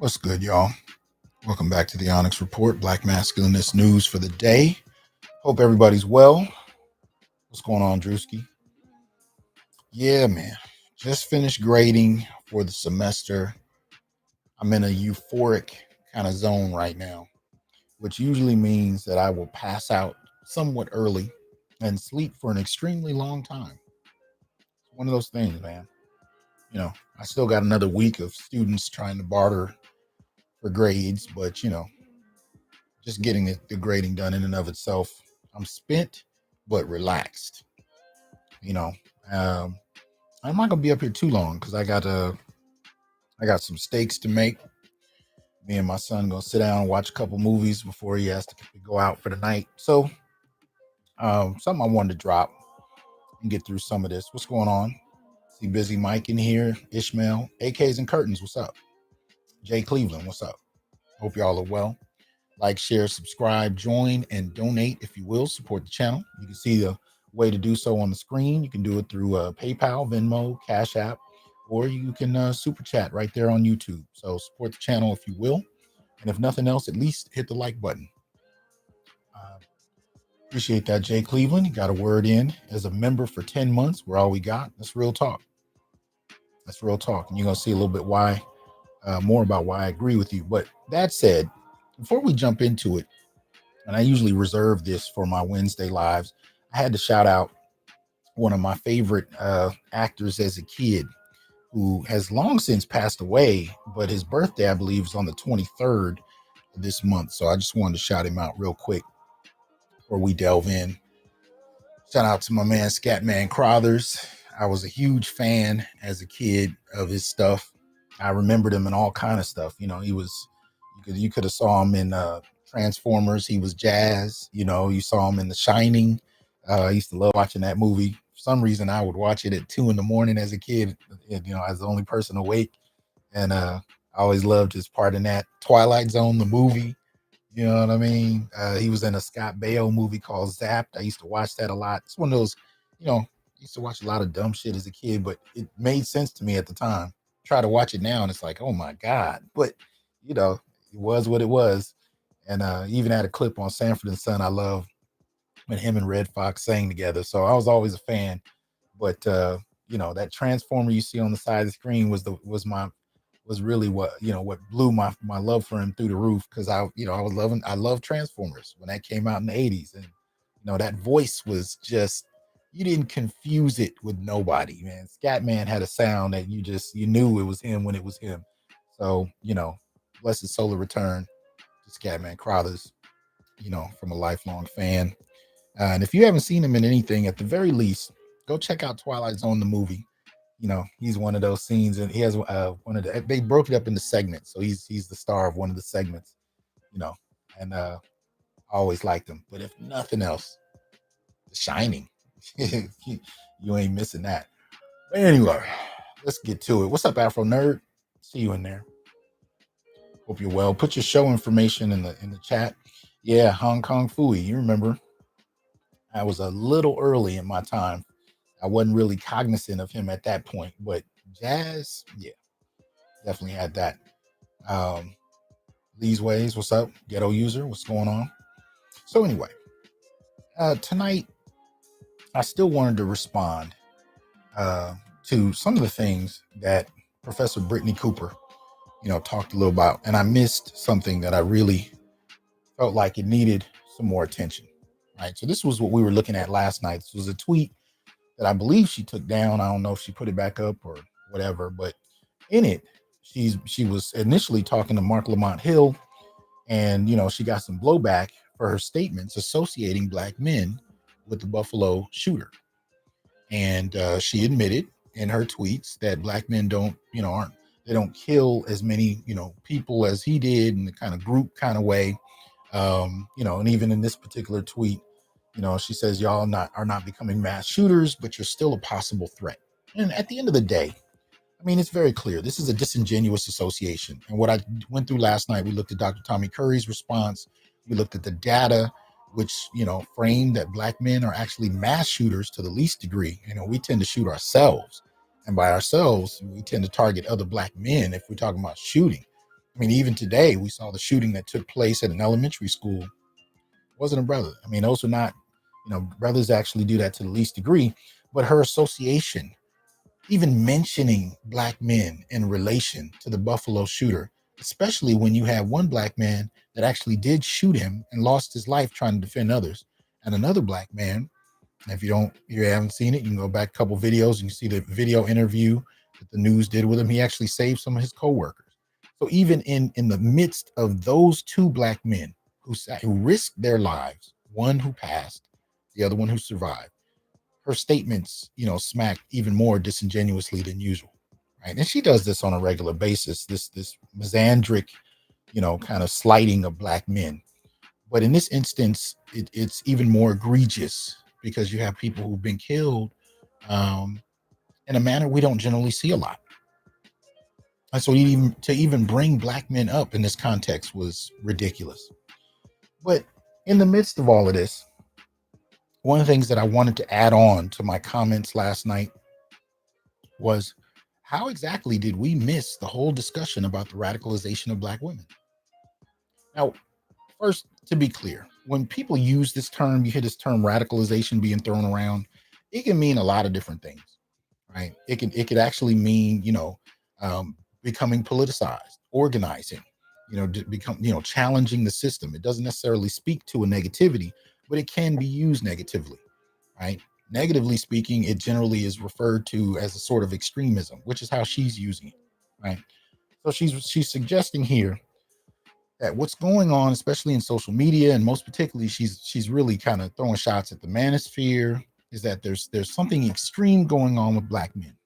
What's good, y'all? Welcome back to the Onyx Report, Black Masculinist news for the day. Hope everybody's well. What's going on, Drewski? Yeah, man. Just finished grading for the semester. I'm in a euphoric kind of zone right now, which usually means that I will pass out somewhat early and sleep for an extremely long time. It's one of those things, man. I still got another week of students trying to barter for grades, but just getting the grading done in and of itself, I'm spent but relaxed. You know, um, I'm not gonna be up here too long because I got some steaks to make. Me and my son gonna sit down and watch a couple movies before he has to go out for the night. So, something I wanted to drop and get through some of this. What's going on? See Busy Mike in here, Ishmael, AKs and Curtains. What's up? Jay Cleveland. What's up? Hope y'all are well. Like, share, subscribe, join, and donate if you will. Support the channel. You can see the way to do so on the screen. You can do it through PayPal, Venmo, Cash App, or you can super chat right there on YouTube. So support the channel if you will. And if nothing else, at least hit the like button. Appreciate that, Jay Cleveland. You got a word in as a member for 10 months. We're all we got. That's real talk. That's real talk. And you're going to see a little bit more about why I agree with you. But that said, before we jump into it, and I usually reserve this for my Wednesday lives, I had to shout out one of my favorite actors as a kid who has long since passed away, but his birthday, I believe, is on the 23rd of this month. So I just wanted to shout him out real quick before we delve in. Shout out to my man, Scatman Crothers. I was a huge fan as a kid of his stuff. I remembered him in all kind of stuff. You could have saw him in Transformers. He was Jazz. You saw him in The Shining. I used to love watching that movie. For some reason, I would watch it at 2 a.m. as a kid, as the only person awake. And I always loved his part in that. Twilight Zone, the movie. You know what I mean? He was in a Scott Baio movie called Zapped. I used to watch that a lot. It's one of those, I used to watch a lot of dumb shit as a kid, but it made sense to me at the time. Try to watch it now, and it's like, oh my God. But, it was what it was. And even had a clip on Sanford and Son I love when him and Red Fox sang together. So I was always a fan. But that transformer you see on the side of the screen was really what blew my love for him through the roof, because I loved Transformers when that came out in the 80s. And that voice was just, you didn't confuse it with nobody, man. Scatman had a sound that you knew it was him when it was him. So, bless his soul return to Scatman Crothers, from a lifelong fan. And if you haven't seen him in anything, at the very least, go check out Twilight Zone, the movie. He's one of those scenes, and he has they broke it up into segments. So he's the star of one of the segments, and I always liked him. But if nothing else, The Shining, you ain't missing that. But anyway, let's get to it. What's up, Afro Nerd? See you in there. Hope you're well. Put your show information in the chat. Yeah, Hong Kong Phooey. You remember, I was a little early in my time. I wasn't really cognizant of him at that point, but Jazz, yeah, definitely had that. These ways, what's up? Ghetto User, what's going on? So anyway, tonight, I still wanted to respond to some of the things that Professor Brittany Cooper, talked a little about, and I missed something that I really felt like it needed some more attention. Right. So this was what we were looking at last night. This was a tweet that I believe she took down. I don't know if she put it back up or whatever, but in it, she was initially talking to Mark Lamont Hill, and she got some blowback for her statements associating Black men with the Buffalo shooter. And she admitted in her tweets that Black men don't kill as many, people as he did in the kind of group kind of way. And even in this particular tweet, she says, y'all are not becoming mass shooters, but you're still a possible threat. And at the end of the day, I mean, it's very clear. This is a disingenuous association. And what I went through last night, we looked at Dr. Tommy Curry's response. We looked at the data, which, framed that Black men are actually mass shooters to the least degree. We tend to shoot ourselves. And by ourselves, we tend to target other Black men if we're talking about shooting. I mean, even today, we saw the shooting that took place at an elementary school. It wasn't a brother. I mean, those are not, brothers actually do that to the least degree, but her association, even mentioning black men in relation to the Buffalo shooter, especially when you have one black man that actually did shoot him and lost his life trying to defend others, and another black man. If you haven't seen it, you can go back a couple videos and you see the video interview that the news did with him. He actually saved some of his coworkers. So even in the midst of those two black men who risked their lives, one who passed, the other one who survived, her statements, smack even more disingenuously than usual, right? And she does this on a regular basis. This misandric, kind of slighting of black men. But in this instance, it's even more egregious because you have people who've been killed um, in a manner we don't generally see a lot. And so to even bring black men up in this context was ridiculous. But in the midst of all of this, one of the things that I wanted to add on to my comments last night was, how exactly did we miss the whole discussion about the radicalization of black women? Now, first, to be clear, when people use this term, you hear this term radicalization being thrown around, it can mean a lot of different things, right? It could actually mean, becoming politicized, organizing, become, challenging the system. It doesn't necessarily speak to a negativity, but it can be used negatively, right? Negatively speaking, it generally is referred to as a sort of extremism, which is how she's using it, right? So she's suggesting here that what's going on, especially in social media, and most particularly, she's really kind of throwing shots at the manosphere, is that there's something extreme going on with black men.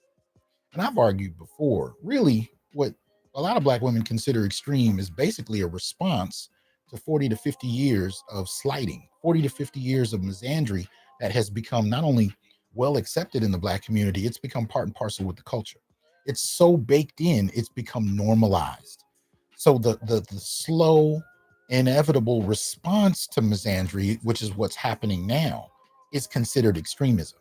And I've argued before, really, what a lot of black women consider extreme is basically a response to 40 to 50 years of slighting, 40 to 50 years of misandry that has become not only well accepted in the black community, it's become part and parcel with the culture. It's so baked in, it's become normalized. So the slow, inevitable response to misandry, which is what's happening now, is considered extremism,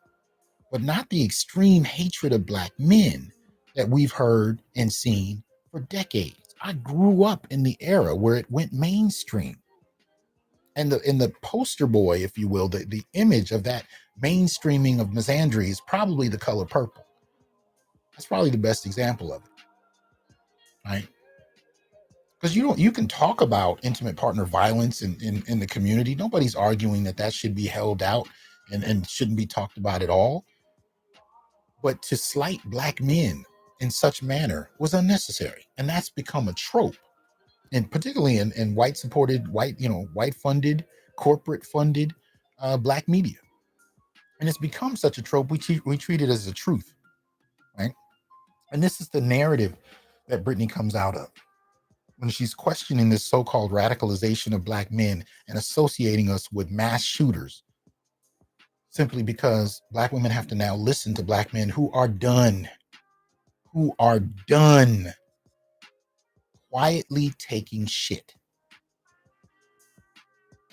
but not the extreme hatred of black men that we've heard and seen for decades. I grew up in the era where it went mainstream. And the poster boy, if you will, the image of that mainstreaming of misandry is probably The Color Purple. That's probably the best example of it, right? Because you can talk about intimate partner violence in the community. Nobody's arguing that should be held out and shouldn't be talked about at all. But to slight black men in such manner was unnecessary. And that's become a trope. And particularly in white supported, white funded, corporate funded black media. And it's become such a trope, we treat it as a truth, right? And this is the narrative that Brittany comes out of when she's questioning this so-called radicalization of black men and associating us with mass shooters, simply because black women have to now listen to black men who are done quietly taking shit.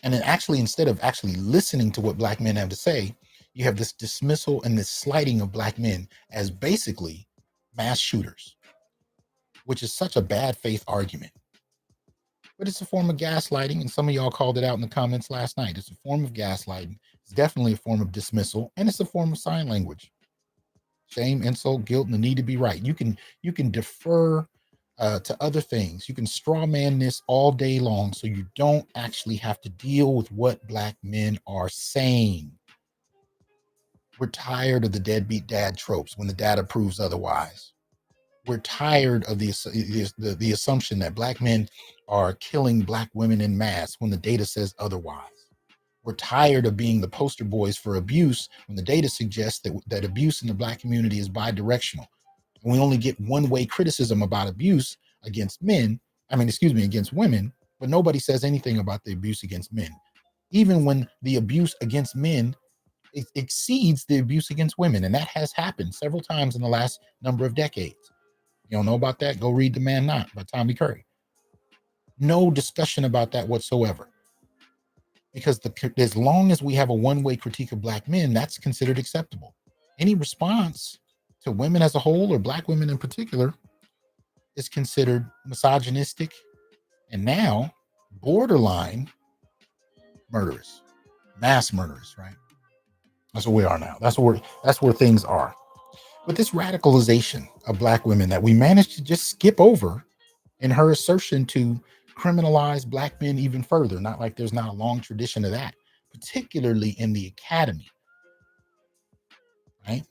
And then actually, instead of actually listening to what black men have to say, you have this dismissal and this slighting of black men as basically mass shooters, which is such a bad faith argument. But it's a form of gaslighting, and some of y'all called it out in the comments last night. It's a form of gaslighting. It's definitely a form of dismissal, and it's a form of sign language. Shame, insult, guilt, and the need to be right. You can defer to other things. You can straw man this all day long, so you don't actually have to deal with what black men are saying. We're tired of the deadbeat dad tropes when the data proves otherwise. We're tired of the assumption that black men are killing black women in mass when the data says otherwise. We're tired of being the poster boys for abuse when the data suggests that abuse in the black community is bidirectional. And we only get one-way criticism about abuse against against women, but nobody says anything about the abuse against men. Even when the abuse against men exceeds the abuse against women. And that has happened several times in the last number of decades. You don't know about that? Go read The Man Not by Tommy Curry. No discussion about that whatsoever. Because as long as we have a one-way critique of black men, that's considered acceptable. Any response to women as a whole, or black women in particular, is considered misogynistic and now borderline murderers, mass murderers, right? That's what we are now. That's where things are. But this radicalization of Black women that we managed to just skip over in her assertion to criminalize Black men even further, not like there's not a long tradition of that, particularly in the academy, right?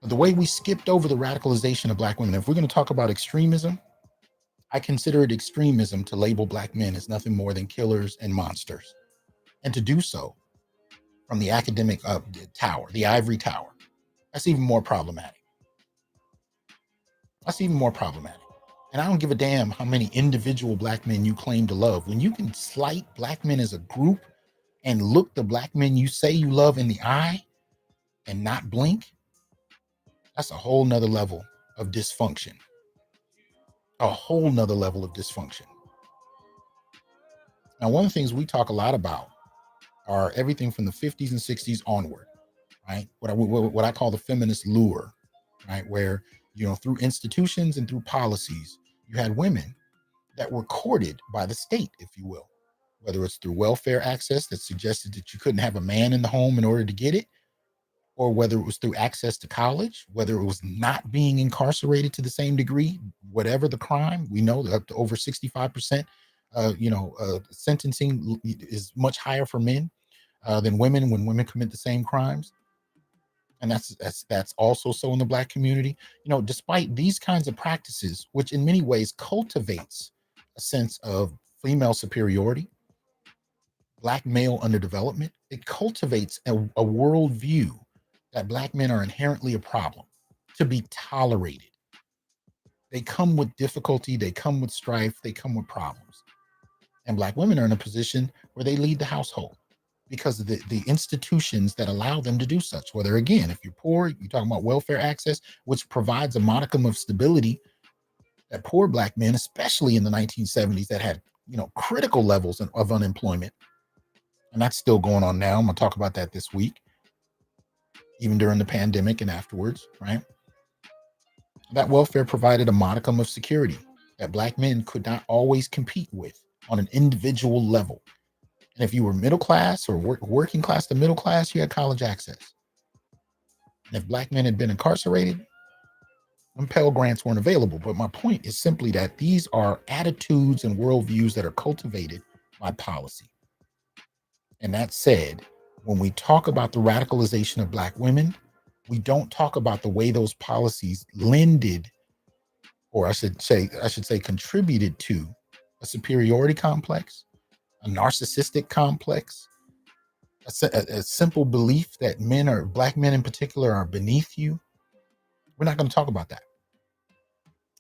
But the way we skipped over the radicalization of Black women, if we're going to talk about extremism, I consider it extremism to label Black men as nothing more than killers and monsters. And to do so from the academic tower, the ivory tower, that's even more problematic. That's even more problematic. And I don't give a damn how many individual Black men you claim to love. When you can slight Black men as a group and look the Black men you say you love in the eye and not blink, that's a whole nother level of dysfunction. A whole nother level of dysfunction. Now, one of the things we talk a lot about are everything from the 50s and 60s onward, right? What I call the feminist lure, right? Where, through institutions and through policies, you had women that were courted by the state, if you will, whether it's through welfare access that suggested that you couldn't have a man in the home in order to get it, or whether it was through access to college, whether it was not being incarcerated to the same degree, whatever the crime. We know that up to over 65%, sentencing is much higher for men than women when women commit the same crimes. And that's also so in the Black community. Despite these kinds of practices, which in many ways cultivates a sense of female superiority, Black male underdevelopment, it cultivates a worldview that Black men are inherently a problem, to be tolerated. They come with difficulty, they come with strife, they come with problems. And Black women are in a position where they lead the household because of the institutions that allow them to do such. Whether, again, if you're poor, you're talking about welfare access, which provides a modicum of stability that poor Black men, especially in the 1970s, that had critical levels of unemployment. And that's still going on now. I'm going to talk about that this week, even during the pandemic and afterwards, right? That welfare provided a modicum of security that Black men could not always compete with on an individual level. And if you were middle class or working class to middle class, you had college access. And if Black men had been incarcerated, then Pell Grants weren't available. But my point is simply that these are attitudes and worldviews that are cultivated by policy. And that said, when we talk about the radicalization of Black women, we don't talk about the way those policies lended, or I should say contributed to a superiority complex, a narcissistic complex, a simple belief that Black men in particular, are beneath you. We're not going to talk about that.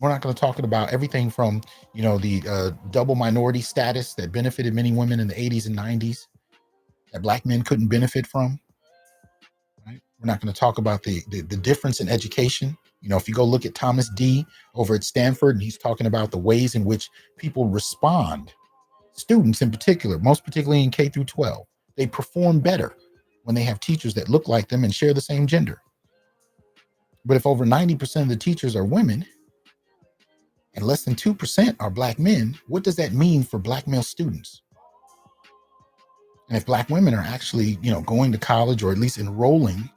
We're not going to talk about everything from, the double minority status that benefited many women in the 80s and 90s that Black men couldn't benefit from. Right? We're not going to talk about the difference in education. If you go look at Thomas D over at Stanford, and he's talking about the ways in which people respond, students in particular, most particularly in K through 12, they perform better when they have teachers that look like them and share the same gender. But if over 90% of the teachers are women and less than 2% are Black men, what does that mean for Black male students? And if Black women are actually, going to college, or at least enrolling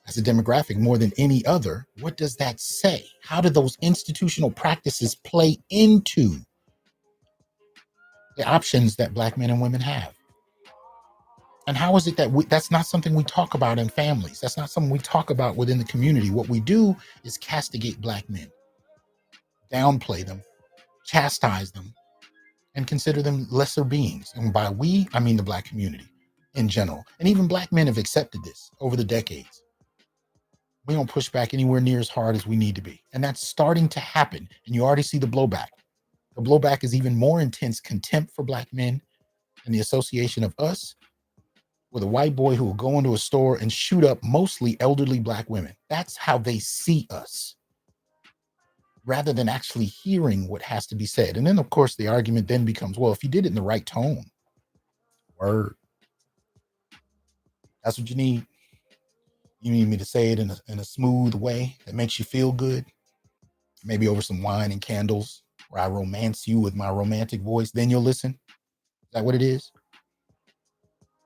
as a demographic more than any other, what does that say? How do those institutional practices play into the options that Black men and women have? And how is it that that's not something we talk about in families? That's not something we talk about within the community. What we do is castigate Black men, downplay them, chastise them, and consider them lesser beings. And by we, I mean the Black community in general. And even Black men have accepted this over the decades. We don't push back anywhere near as hard as we need to be. And that's starting to happen. And you already see the blowback. The blowback is even more intense contempt for Black men and the association of us with a white boy who will go into a store and shoot up mostly elderly Black women. That's how they see us, rather than actually hearing what has to be said. And then, of course, the argument then becomes, well, if you did it in the right tone, word, that's what you need. You need me to say it in a smooth way that makes you feel good, maybe over some wine and candles, where I romance you with my romantic voice, then you'll listen? Is that what it is?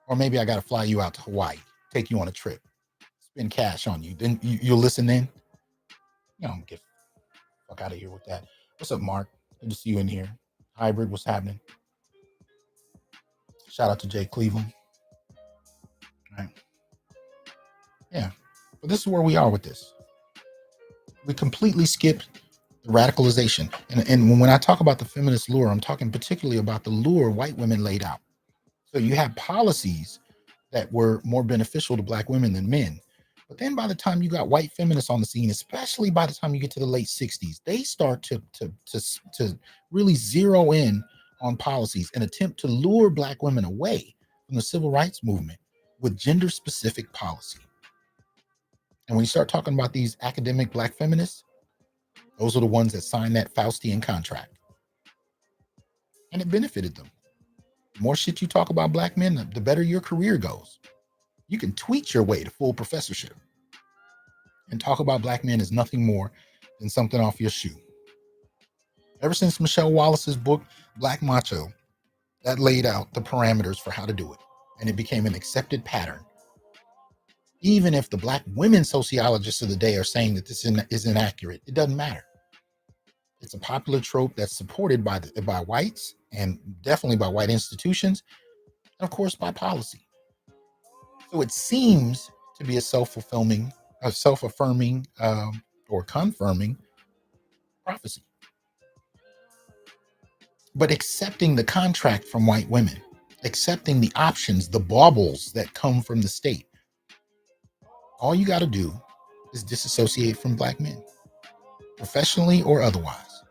Or maybe I got to fly you out to Hawaii, take you on a trip, spend cash on you. Then you'll listen then? You don't get fuck out of here with that. What's up, Mark? Good to see you in here. Hybrid, what's happening? Shout out to Jay Cleveland. Right. Yeah. But this is where we are with this. We completely skipped the radicalization. And when I talk about the feminist lure, I'm talking particularly about the lure white women laid out. So you have policies that were more beneficial to Black women than men. But then by the time you got white feminists on the scene, especially by the time you get to the late 60s, they start to really zero in on policies and attempt to lure Black women away from the civil rights movement with gender-specific policy. And when you start talking about these academic Black feminists, those are the ones that signed that Faustian contract. And it benefited them. The more shit you talk about Black men, the better your career goes. You can tweet your way to full professorship and talk about Black men as nothing more than something off your shoe. Ever since Michelle Wallace's book, Black Macho, that laid out the parameters for how to do it. And it became an accepted pattern. Even if the Black women sociologists of the day are saying that this is inaccurate, it doesn't matter. It's a popular trope that's supported by whites, and definitely by white institutions, and of course by policy. So it seems to be a self-affirming or confirming prophecy. But accepting the contract from white women, accepting the options, the baubles that come from the state, all you got to do is disassociate from Black men, professionally or otherwise.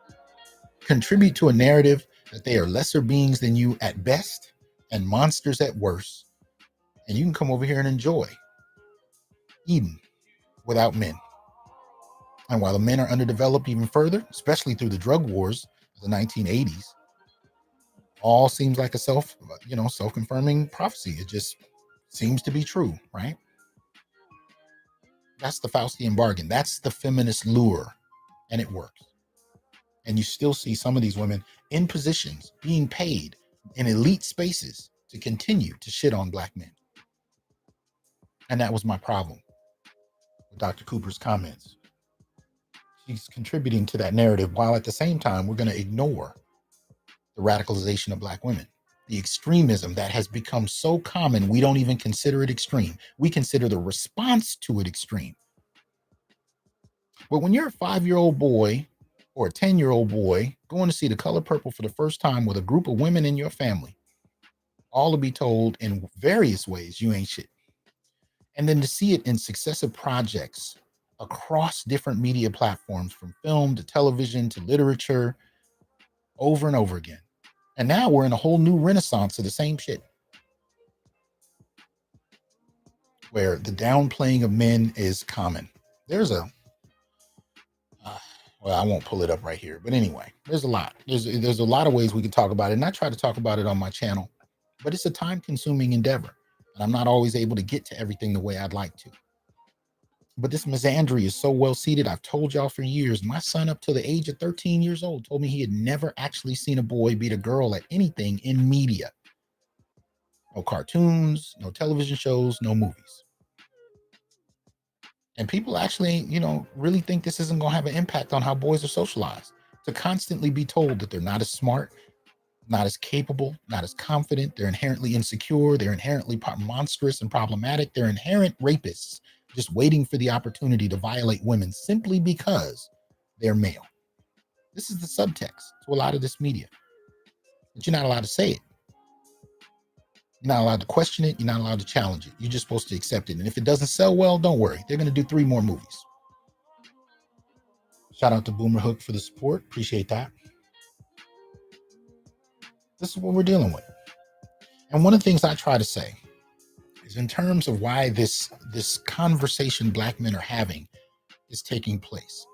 Contribute to a narrative that they are lesser beings than you at best and monsters at worst. And you can come over here and enjoy Eden without men. And while the men are underdeveloped even further, especially through the drug wars of the 1980s, all seems like a self-confirming prophecy. It just seems to be true, right? That's the Faustian bargain. That's the feminist lure, and it works. And you still see some of these women in positions being paid in elite spaces to continue to shit on Black men. And that was my problem with Dr. Cooper's comments. She's contributing to that narrative while at the same time we're going to ignore the radicalization of Black women, the extremism that has become so common we don't even consider it extreme. We consider the response to it extreme. But when you're a 5-year-old boy or a 10-year-old boy going to see The Color Purple for the first time with a group of women in your family, all to be told in various ways you ain't shit. And then to see it in successive projects across different media platforms, from film to television to literature, over and over again. And now we're in a whole new renaissance of the same shit, where the downplaying of men is common. There's a, well, I won't pull it up right here, but anyway, there's a lot. There's a lot of ways we can talk about it, and I try to talk about it on my channel, but it's a time-consuming endeavor, and I'm not always able to get to everything the way I'd like to. But this misandry is so well seated. I've told y'all for years. My son, up to the age of 13 years old, told me he had never actually seen a boy beat a girl at anything in media. No cartoons, no television shows, no movies. And people actually, really think this isn't going to have an impact on how boys are socialized. To constantly be told that they're not as smart, not as capable, not as confident, they're inherently insecure, they're inherently monstrous and problematic, they're inherent rapists, just waiting for the opportunity to violate women simply because they're male. This is the subtext to a lot of this media. But you're not allowed to say it. You're not allowed to question it. You're not allowed to challenge it. You're just supposed to accept it. And if it doesn't sell well, don't worry. They're going to do 3 more movies. Shout out to Boomer Hook for the support. Appreciate that. This is what we're dealing with. And one of the things I try to say is, in terms of why this conversation Black men are having is taking place,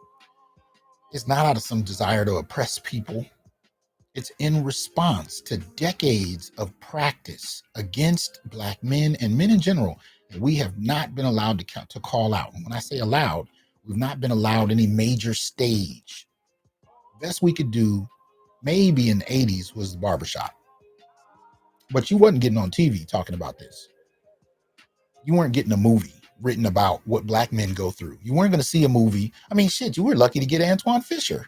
it's not out of some desire to oppress people. It's in response to decades of practice against Black men and men in general. And we have not been allowed to call out. And when I say allowed, we've not been allowed any major stage. Best we could do maybe in the 80s was the barbershop. But you wasn't getting on TV talking about this. You weren't getting a movie written about what black men go through. You weren't going to see a movie. I mean, shit, you were lucky to get Antoine Fisher.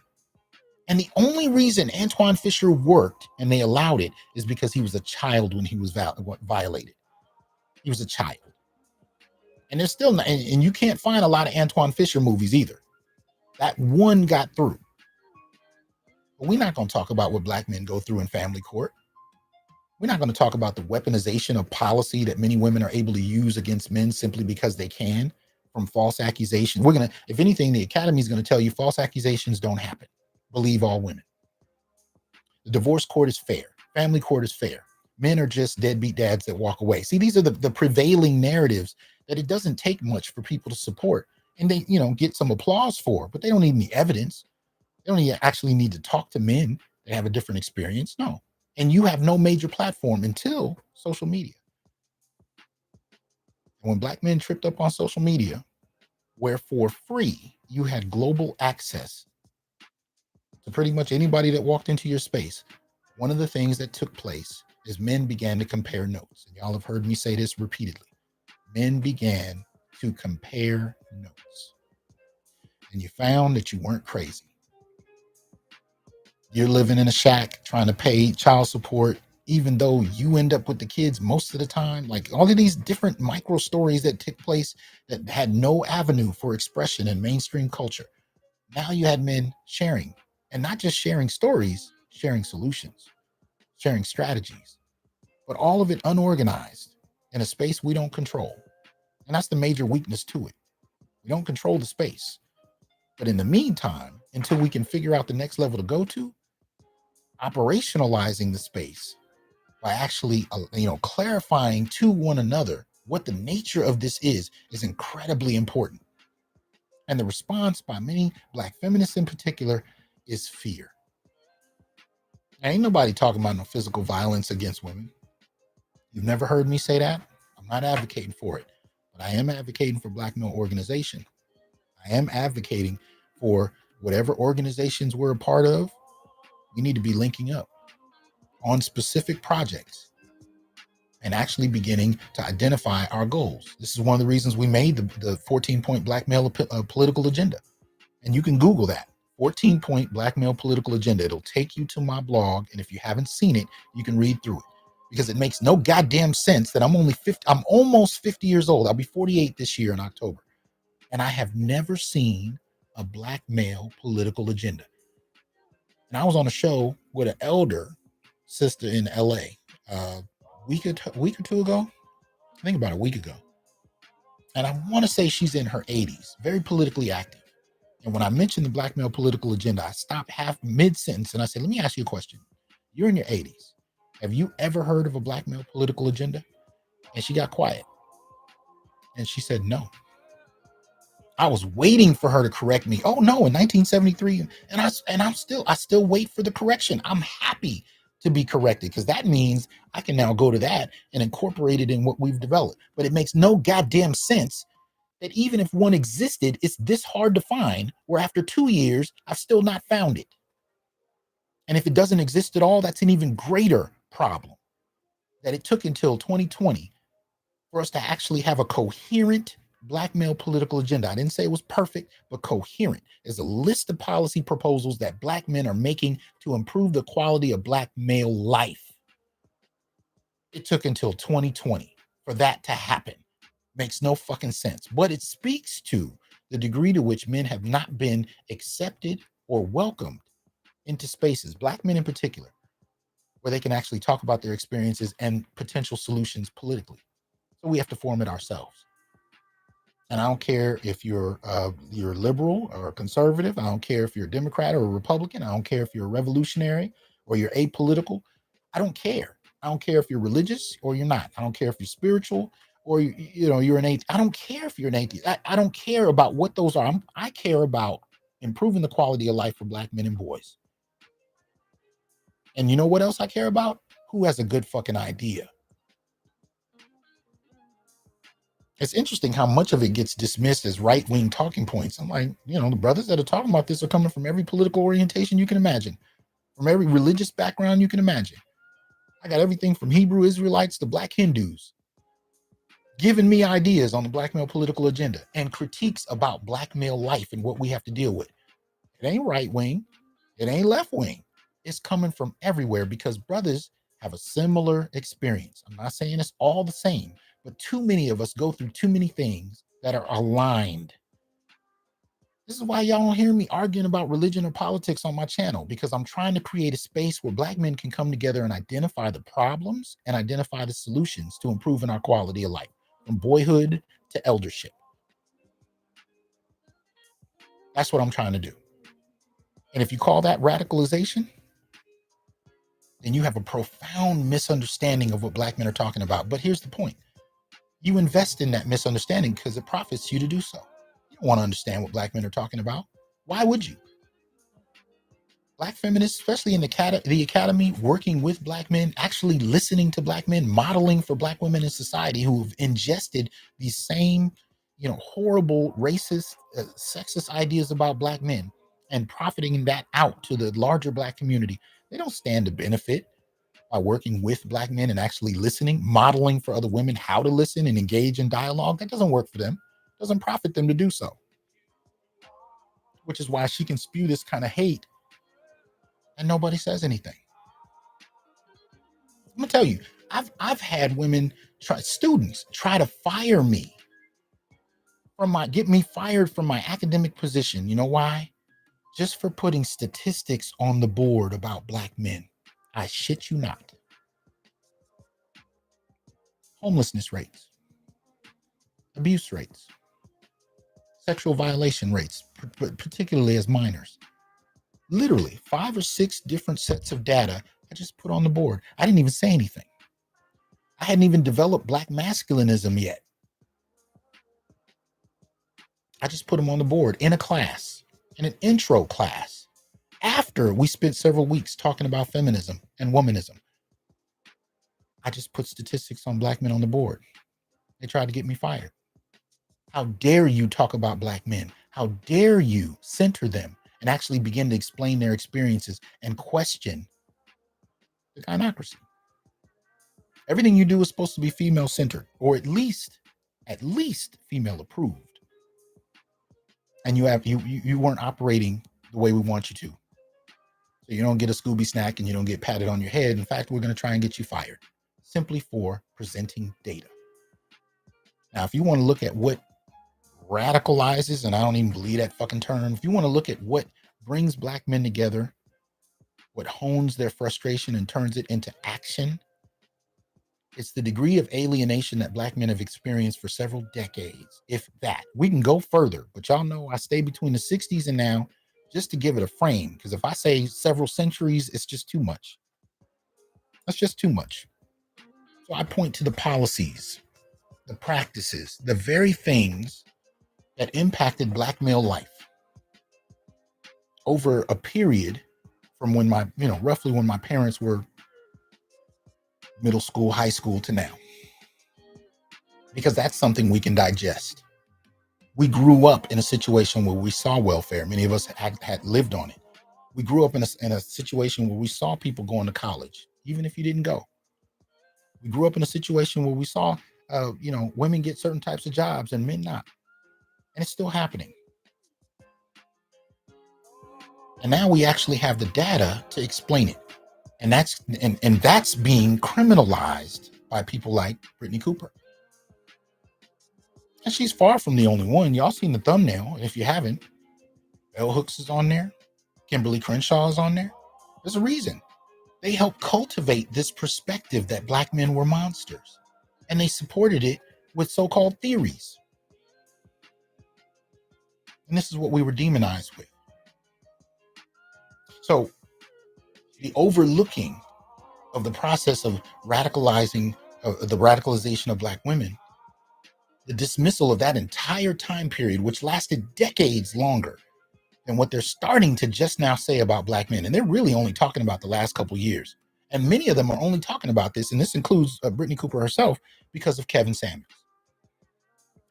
And the only reason Antoine Fisher worked and they allowed it is because he was a child when he was violated. He was a child. And there's still not, and you can't find a lot of Antoine Fisher movies either. That one got through. But we're not going to talk about what black men go through in family court. We're not going to talk about the weaponization of policy that many women are able to use against men simply because they can, from false accusations. We're going to, if anything, the academy is going to tell you false accusations don't happen. Believe all women. The divorce court is fair. Family court is fair. Men are just deadbeat dads that walk away. See, these are the prevailing narratives that it doesn't take much for people to support and they, get some applause for, but they don't need any evidence. They don't actually need to talk to men that have a different experience. No. And you have no major platform until social media. And when black men tripped up on social media, where for free, you had global access to pretty much anybody that walked into your space, one of the things that took place is men began to compare notes. And y'all have heard me say this repeatedly. Men began to compare notes. And you found that you weren't crazy. You're living in a shack trying to pay child support, even though you end up with the kids most of the time. Like all of these different micro stories that took place that had no avenue for expression in mainstream culture. Now you had men sharing, and not just sharing stories, sharing solutions, sharing strategies, but all of it unorganized in a space we don't control. And that's the major weakness to it. We don't control the space. But in the meantime, until we can figure out the next level to go to, operationalizing the space by actually, clarifying to one another what the nature of this is incredibly important. And the response by many black feminists in particular is fear. Ain't nobody talking about no physical violence against women. You've never heard me say that. I'm not advocating for it, but I am advocating for black male organization. I am advocating for whatever organizations we're a part of. We need to be linking up on specific projects and actually beginning to identify our goals. This is one of the reasons we made the 14-point black male political agenda. And you can Google that. 14-point black male political agenda. It'll take you to my blog. And if you haven't seen it, you can read through it. Because it makes no goddamn sense that I'm almost 50 years old. I'll be 48 this year in October. And I have never seen a black male political agenda. And I was on a show with an elder sister in LA a week or two ago. I think about a week ago. And I want to say she's in her 80s, very politically active. And when I mentioned the black male political agenda, I stopped half mid-sentence and I said, let me ask you a question. You're in your 80s. Have you ever heard of a black male political agenda? And she got quiet. And she said, no. I was waiting for her to correct me. Oh no, in 1973. And I still wait for the correction. I'm happy to be corrected because that means I can now go to that and incorporate it in what we've developed. But it makes no goddamn sense that even if one existed, it's this hard to find, where after 2 years, I've still not found it. And if it doesn't exist at all, that's an even greater problem. That it took until 2020 for us to actually have a coherent black male political agenda. I didn't say it was perfect, but coherent. There's a list of policy proposals that black men are making to improve the quality of black male life. It took until 2020 for that to happen. Makes no fucking sense. But it speaks to the degree to which men have not been accepted or welcomed into spaces, black men in particular, where they can actually talk about their experiences and potential solutions politically. So we have to form it ourselves. And I don't care if you're liberal or conservative. I don't care if you're a Democrat or a Republican. I don't care if you're a revolutionary or you're apolitical. I don't care. I don't care if you're religious or you're not. I don't care if you're spiritual or you're an atheist. I don't care if you're an atheist. I don't care about what those are. I care about improving the quality of life for black men and boys. And you know what else I care about? Who has a good fucking idea? It's interesting how much of it gets dismissed as right-wing talking points. I'm like, the brothers that are talking about this are coming from every political orientation you can imagine. from every religious background you can imagine. I got everything from Hebrew Israelites to Black Hindus giving me ideas on the Black male political agenda and critiques about Black male life and what we have to deal with. It ain't right wing. It ain't left wing. It's coming from everywhere because brothers have a similar experience. I'm not saying it's all the same, but too many of us go through too many things that are aligned. This is why y'all don't hear me arguing about religion or politics on my channel, because I'm trying to create a space where Black men can come together and identify the problems and identify the solutions to improving our quality of life, from boyhood to eldership. That's what I'm trying to do. And if you call that radicalization, then you have a profound misunderstanding of what Black men are talking about. But here's the point. You invest in that misunderstanding because it profits you to do so. You don't want to understand what Black men are talking about. Why would you? Black feminists, especially in the academy, working with Black men, actually listening to Black men, modeling for Black women in society who've ingested these same, horrible, racist, sexist ideas about Black men and profiting that out to the larger Black community. They don't stand to benefit by working with Black men and actually listening, modeling for other women how to listen and engage in dialogue. That doesn't work for them. It doesn't profit them to do so. Which is why she can spew this kind of hate and nobody says anything. I'm gonna tell you, I've had women students try to fire me get me fired from my academic position. You know why? Just for putting statistics on the board about Black men. I shit you not. Homelessness rates, abuse rates, sexual violation rates, particularly as minors. Literally 5 or 6 different sets of data I just put on the board. I didn't even say anything. I hadn't even developed Black masculinism yet. I just put them on the board in a class, in an intro class, after we spent several weeks talking about feminism and womanism. I just put statistics on Black men on the board. They tried to get me fired. How dare you talk about Black men? How dare you center them and actually begin to explain their experiences and question the gynarchy? Everything you do is supposed to be female centered, or at least female approved. And you weren't operating the way we want you to. So you don't get a Scooby snack and you don't get patted on your head. In fact, we're going to try and get you fired simply for presenting data. Now, if you want to look at what radicalizes, and I don't even believe that fucking term, if you want to look at what brings Black men together, what hones their frustration and turns it into action, it's the degree of alienation that Black men have experienced for several decades, if that. We can go further, but y'all know I stay between the 60s and now just to give it a frame, because if I say several centuries, it's just too much. That's just too much. So I point to the policies, the practices, the very things that impacted Black male life over a period from when roughly when my parents were middle school, high school to now. Because that's something we can digest. We grew up in a situation where we saw welfare. Many of us had lived on it. We grew up in a situation where we saw people going to college, even if you didn't go. We grew up in a situation where we saw, women get certain types of jobs and men not. And it's still happening. And now we actually have the data to explain it. And that's being criminalized by people like Brittany Cooper. And she's far from the only one. Y'all seen the thumbnail. If you haven't, Bell Hooks is on there. Kimberly Crenshaw is on there. There's a reason. They helped cultivate this perspective that Black men were monsters. And they supported it with so-called theories. And this is what we were demonized with. So the overlooking of the process of the radicalization of Black women, the dismissal of that entire time period, which lasted decades longer than what they're starting to just now say about Black men. And they're really only talking about the last couple years. And many of them are only talking about this, and this includes Brittany Cooper herself, because of Kevin Samuels.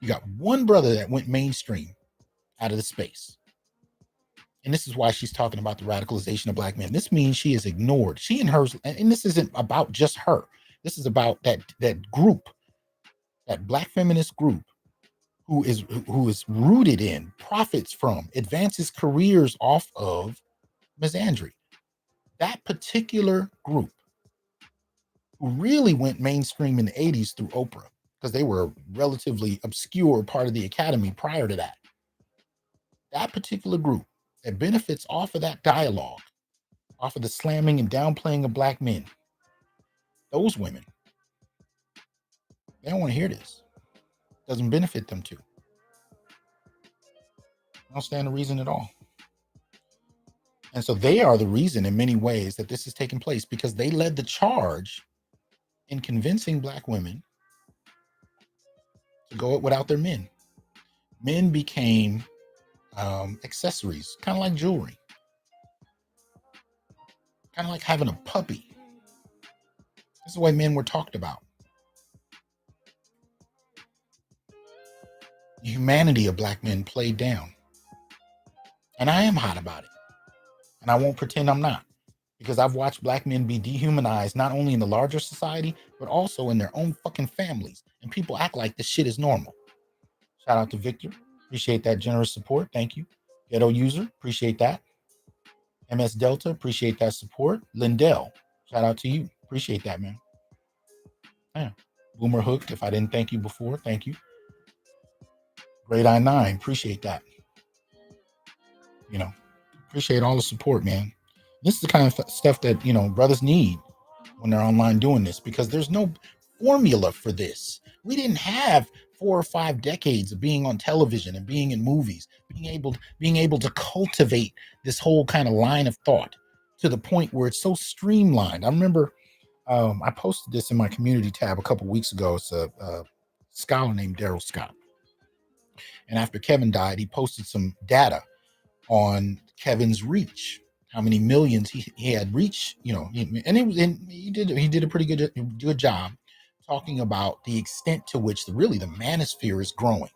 You got one brother that went mainstream out of the space. And this is why she's talking about the radicalization of Black men. This means she is ignored. She and hers, and this isn't about just her. This is about that group, that Black feminist group who is rooted in, profits from, advances careers off of misandry. That particular group who really went mainstream in the 80s through Oprah, because they were a relatively obscure part of the academy prior to that. That particular group that benefits off of that dialogue, off of the slamming and downplaying of Black men, those women, they don't want to hear this. It doesn't benefit them to. I don't stand the reason at all. And so they are the reason in many ways that this is taking place, because they led the charge in convincing Black women to go without their men. Men became accessories, kind of like jewelry, kind of like having a puppy. This is the way men were talked about. The humanity of Black men played down. And I am hot about it. And I won't pretend I'm not, because I've watched Black men be dehumanized, not only in the larger society, but also in their own fucking families. And people act like this shit is normal. Shout out to Victor. Appreciate that generous support. Thank you. Ghetto User. Appreciate that. MS Delta. Appreciate that support. Lindell. Shout out to you. Appreciate that, man. Yeah. Boomer Hooked. If I didn't thank you before, thank you. Great I9. Appreciate that. You know, appreciate all the support, man. This is the kind of stuff that, you know, brothers need when they're online doing this, because there's no formula for this. We didn't have 4 or 5 decades of being on television and being in movies, being able to cultivate this whole kind of line of thought to the point where it's so streamlined. I remember I posted this in my community tab a couple weeks ago. It's a scholar named Daryl Scott. And after Kevin died, he posted some data on Kevin's reach, how many millions he had reached, you know, he did a pretty good job talking about the extent to which the manosphere is growing.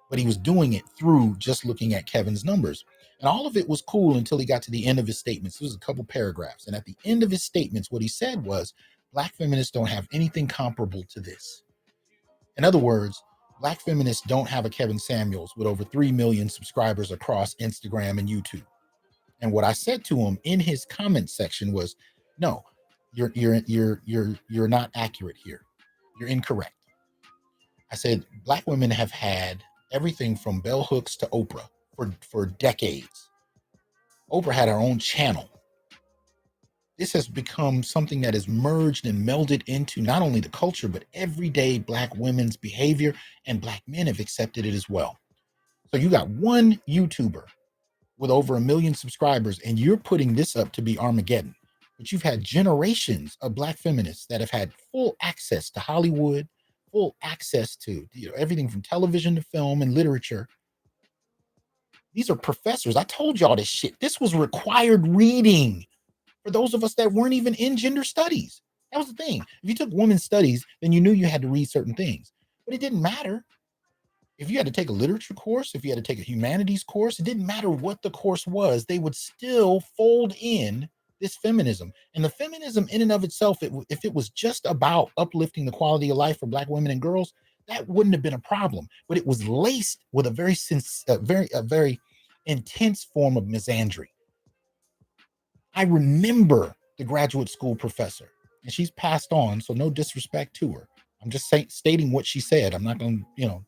But he was doing it through just looking at Kevin's numbers. And all of it was cool until he got to the end of his statements. It was a couple paragraphs. And at the end of his statements, what he said was, Black feminists don't have anything comparable to this. In other words, Black feminists don't have a Kevin Samuels with over 3 million subscribers across Instagram and YouTube. And what I said to him in his comment section was, no, you're not accurate here. You're incorrect. I said, Black women have had everything from bell hooks to Oprah for decades. Oprah had her own channel. This has become something that is merged and melded into not only the culture, but everyday Black women's behavior, and Black men have accepted it as well. So you got one YouTuber with over 1 million subscribers, and you're putting this up to be Armageddon. But you've had generations of Black feminists that have had full access to Hollywood, full access to, you know, everything from television to film and literature. These are professors. I told y'all this shit. This was required reading for those of us that weren't even in gender studies. That was the thing. If you took women's studies, then you knew you had to read certain things. But it didn't matter. If you had to take a literature course, if you had to take a humanities course, it didn't matter what the course was. They would still fold in this feminism. And the feminism in and of itself, if it was just about uplifting the quality of life for Black women and girls, that wouldn't have been a problem. But it was laced with a very intense form of misandry. I remember the graduate school professor, and she's passed on, so no disrespect to her. I'm just stating what she said. I'm not going to,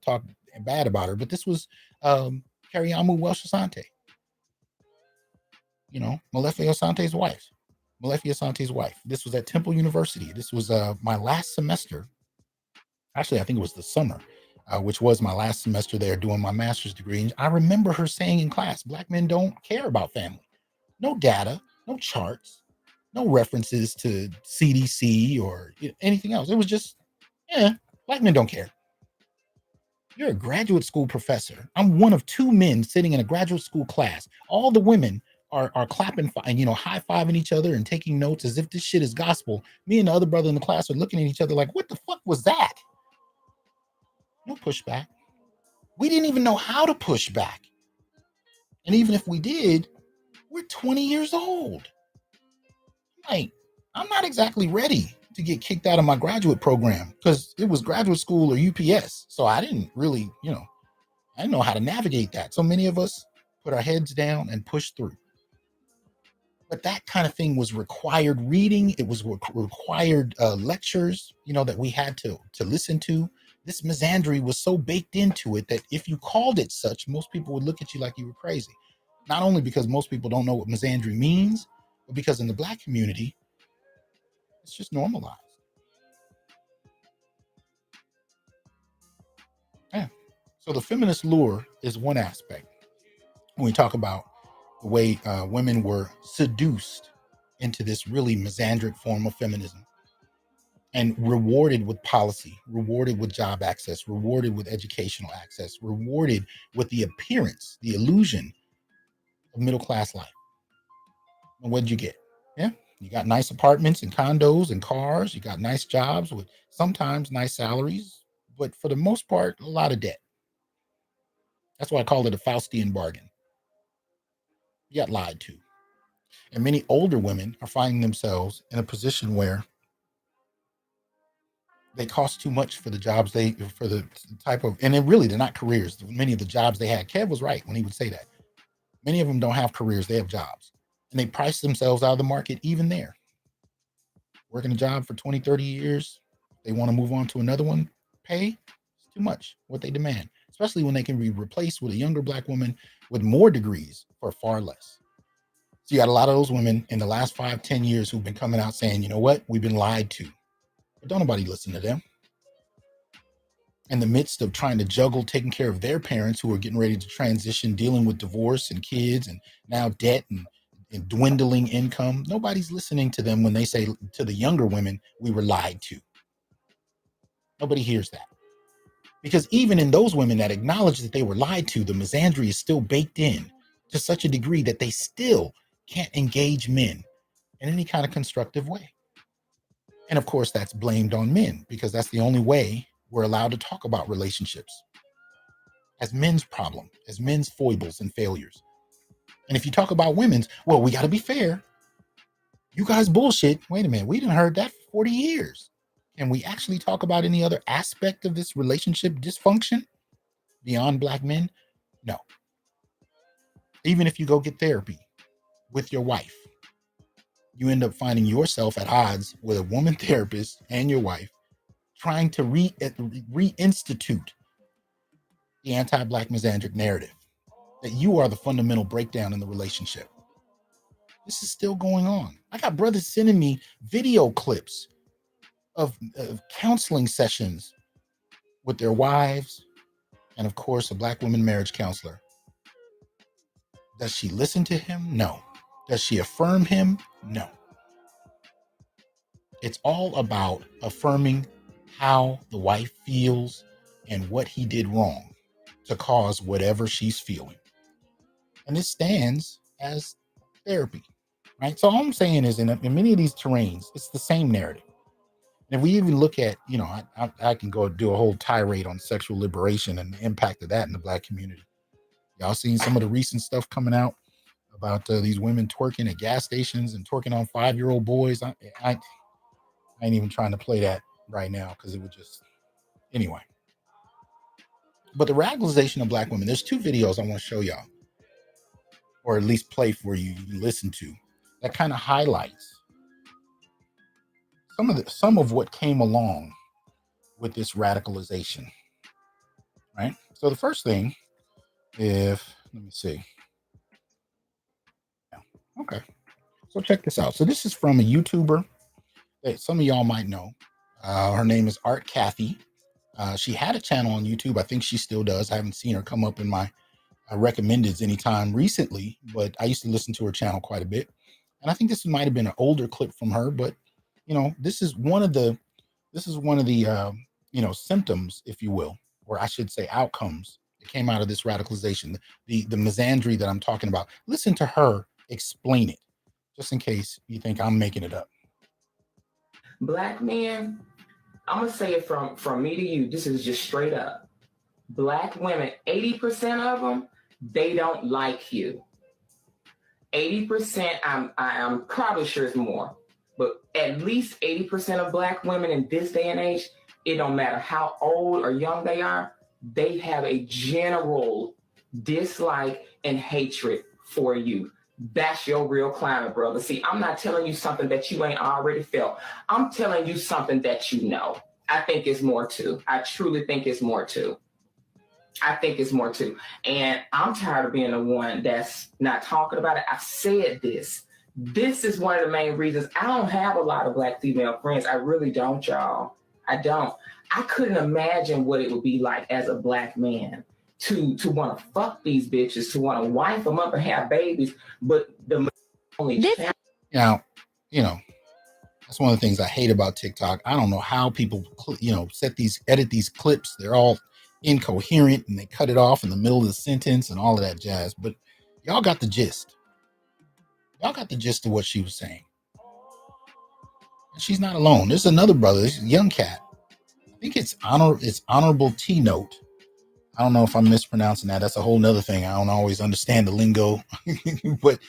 talk bad about her. But this was Kariamu Welsh Asante, Malefi Asante's wife. Malefi Asante's wife. This was at Temple University. This was my last semester. Actually, I think it was the summer, which was my last semester there doing my master's degree. And I remember her saying in class, Black men don't care about family. No data, no charts, no references to CDC or anything else. It was just, Black men don't care. You're a graduate school professor. I'm one of 2 men sitting in a graduate school class. All the women are clapping and high-fiving each other and taking notes as if this shit is gospel. Me and the other brother in the class are looking at each other like, what the fuck was that? No pushback. We didn't even know how to push back. And even if we did, we're 20 years old. Like, I'm not exactly ready to get kicked out of my graduate program because it was graduate school or UPS. So I didn't really, I didn't know how to navigate that. So many of us put our heads down and push through. But that kind of thing was required reading. It was required lectures, that we had to listen to. This misandry was so baked into it that if you called it such, most people would look at you like you were crazy. Not only because most people don't know what misandry means, but because in the Black community, it's just normalized. Yeah. So the feminist lure is one aspect. When we talk about the way women were seduced into this really misandric form of feminism and rewarded with policy, rewarded with job access, rewarded with educational access, rewarded with the appearance, the illusion of middle class life. And what did you get? Yeah, you got nice apartments and condos and cars. You got nice jobs with sometimes nice salaries, but for the most part, a lot of debt. That's why I call it a Faustian bargain. You got lied to. And many older women are finding themselves in a position where they cost too much for the jobs for the type of, and then really they're not careers. Many of the jobs they had, Kev was right when he would say that. Many of them don't have careers, they have jobs. And they price themselves out of the market even there. Working a job for 20, 30 years, they want to move on to another one, pay, it's too much what they demand, especially when they can be replaced with a younger Black woman with more degrees for far less. So you got a lot of those women in the last 5, 10 years who've been coming out saying, you know what, we've been lied to. But don't nobody listen to them. In the midst of trying to juggle taking care of their parents who are getting ready to transition, dealing with divorce and kids and now debt and dwindling income, nobody's listening to them when they say to the younger women, we were lied to. Nobody hears that. Because even in those women that acknowledge that they were lied to, the misandry is still baked in to such a degree that they still can't engage men in any kind of constructive way. And of course, that's blamed on men because that's the only way we're allowed to talk about relationships as men's problem, as men's foibles and failures. And if you talk about women's, well, we got to be fair. You guys bullshit. Wait a minute. We didn't heard that for 40 years. Can we actually talk about any other aspect of this relationship dysfunction beyond Black men? No. Even if you go get therapy with your wife, you end up finding yourself at odds with a woman therapist and your wife trying to reinstitute the anti-Black misandric narrative that you are the fundamental breakdown in the relationship. This is still going on. I got brothers sending me video clips of counseling sessions with their wives and, of course, a Black woman marriage counselor. Does she listen to him? No. Does she affirm him? No. It's all about affirming how the wife feels and what he did wrong to cause whatever she's feeling. And it stands as therapy, right? So all I'm saying is in many of these terrains, it's the same narrative. And if we even look at, I can go do a whole tirade on sexual liberation and the impact of that in the Black community. Y'all seen some of the recent stuff coming out about these women twerking at gas stations and twerking on 5-year-old boys. I ain't even trying to play that right now because it would just, anyway. But the radicalization of Black women, there's 2 videos I want to show y'all, or at least play for you to listen to, that kind of highlights some of what came along with this radicalization, right? So the first thing, let me see. Yeah. Okay. So check this out. So this is from a YouTuber that some of y'all might know. Her name is Art Kathy. She had a channel on YouTube. I think she still does. I haven't seen her come up in my recommendeds anytime recently, but I used to listen to her channel quite a bit. And I think this might have been an older clip from her, but this is one of the symptoms, if you will, or I should say outcomes that came out of this radicalization, the misandry that I'm talking about. Listen to her explain it, just in case you think I'm making it up. Black men, I'm gonna say it from me to you. This is just straight up. Black women, 80% of them They don't like you. 80%, I'm probably sure it's more, but at least 80% of Black women in this day and age, it don't matter how old or young they are, they have a general dislike and hatred for you. That's your real climate, brother. See, I'm not telling you something that you ain't already felt. I'm telling you something that you know. I think it's more too. I truly think it's more too. I think it's more too. And I'm tired of being the one that's not talking about it. I've said this. This is one of the main reasons I don't have a lot of Black female friends. I really don't, y'all. I don't. I couldn't imagine what it would be like as a Black man to want to fuck these bitches, to want to wife them up and have babies. But the only now, you know, that's one of the things I hate about TikTok. I don't know how people, edit these clips. They're all incoherent and they cut it off in the middle of the sentence and all of that jazz. But y'all got the gist. Y'all got the gist of what she was saying. And she's not alone. There's another brother, this young cat. I think it's Honorable T Note. I don't know if I'm mispronouncing that. That's a whole nother thing. I don't always understand the lingo. But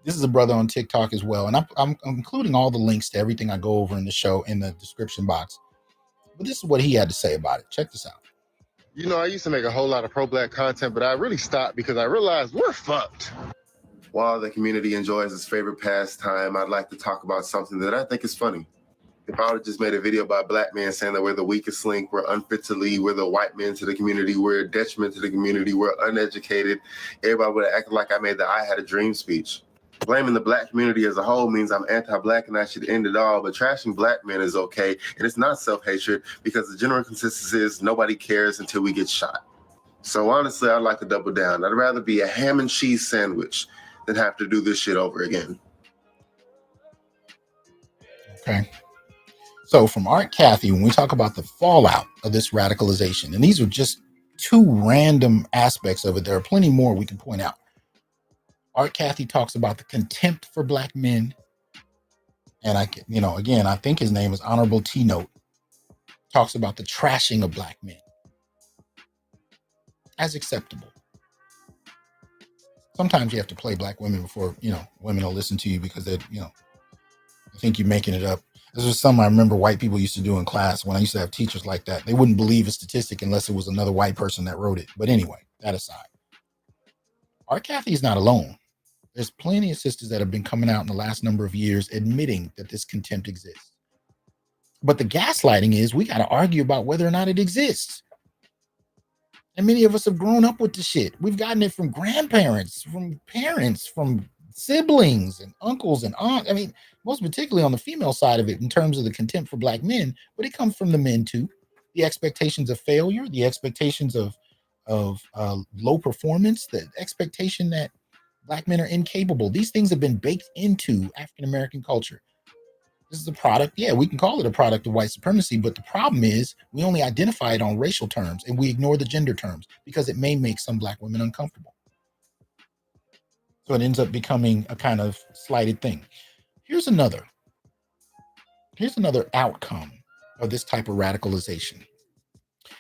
this is a brother on TikTok as well. And I'm including all the links to everything I go over in the show in the description box. But this is what he had to say about it. Check this out. You know, I used to make a whole lot of pro-Black content, but I really stopped because I realized we're fucked. While the community enjoys its favorite pastime, I'd like to talk about something that I think is funny. If I would have just made a video about Black men saying that we're the weakest link, we're unfit to lead, we're the white men to the community, we're a detriment to the community, we're uneducated, everybody would have acted like I made the I Had a Dream speech. Blaming the Black community as a whole means I'm anti-Black and I should end it all, but trashing Black men is okay, and it's not self-hatred because the general consensus is nobody cares until we get shot. So honestly, I'd like to double down. I'd rather be a ham and cheese sandwich than have to do this shit over again. Okay. So from Art Cathy, when we talk about the fallout of this radicalization, and these are just two random aspects of it, there are plenty more we can point out. Art Cathy talks about the contempt for Black men. And I think his name is Honorable T Note. Talks about the trashing of Black men as acceptable. Sometimes you have to play Black women before, women will listen to you because they, I think you're making it up. This was something I remember white people used to do in class when I used to have teachers like that. They wouldn't believe a statistic unless it was another white person that wrote it. But anyway, that aside, Art Cathy is not alone. There's plenty of sisters that have been coming out in the last number of years admitting that this contempt exists. But the gaslighting is we got to argue about whether or not it exists. And many of us have grown up with the shit. We've gotten it from grandparents, from parents, from siblings and uncles and aunts. I mean, most particularly on the female side of it in terms of the contempt for Black men, but it comes from the men too. The expectations of failure, the expectations of low performance, the expectation that Black men are incapable. These things have been baked into African-American culture. This is a product. Yeah, we can call it a product of white supremacy, but the problem is we only identify it on racial terms and we ignore the gender terms because it may make some Black women uncomfortable. So it ends up becoming a kind of slighted thing. Here's another outcome of this type of radicalization.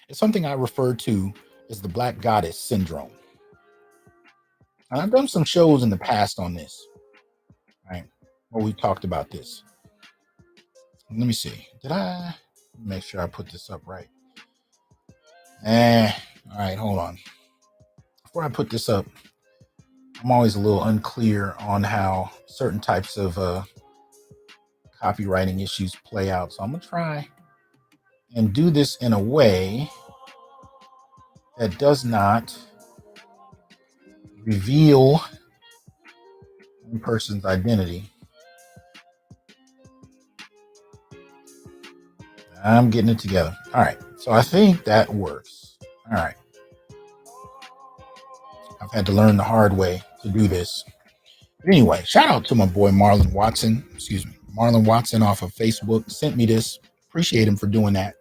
It's something I refer to as the Black Goddess syndrome. And I've done some shows in the past on this, right? Where we talked about this. Let me see. Did I make sure I put this up right? All right, hold on. Before I put this up, I'm always a little unclear on how certain types of copywriting issues play out. So I'm going to try and do this in a way that does not reveal one person's identity. I'm getting it together. All right. So I think that works. All right. I've had to learn the hard way to do this. But anyway, shout out to my boy Marlon Watson. Marlon Watson off of Facebook sent me this. Appreciate him for doing that.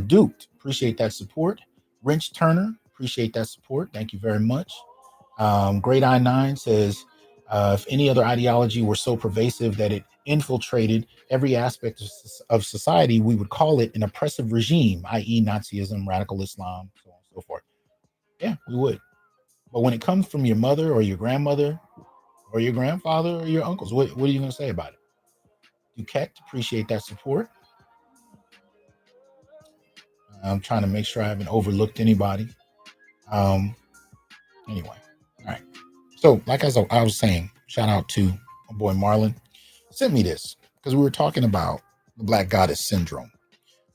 Duped, appreciate that support. Wrench Turner, appreciate that support. Thank you very much. Great I9 says, if any other ideology were so pervasive that it infiltrated every aspect of society, we would call it an oppressive regime, i.e. Nazism, radical Islam, so on and so forth. Yeah, we would. But when it comes from your mother or your grandmother or your grandfather or your uncles, what are you going to say about it? Do Keck appreciate that support? I'm trying to make sure I haven't overlooked anybody. Anyway, all right. So, like as I was saying, shout out to my boy Marlon. Sent me this because we were talking about the Black Goddess syndrome,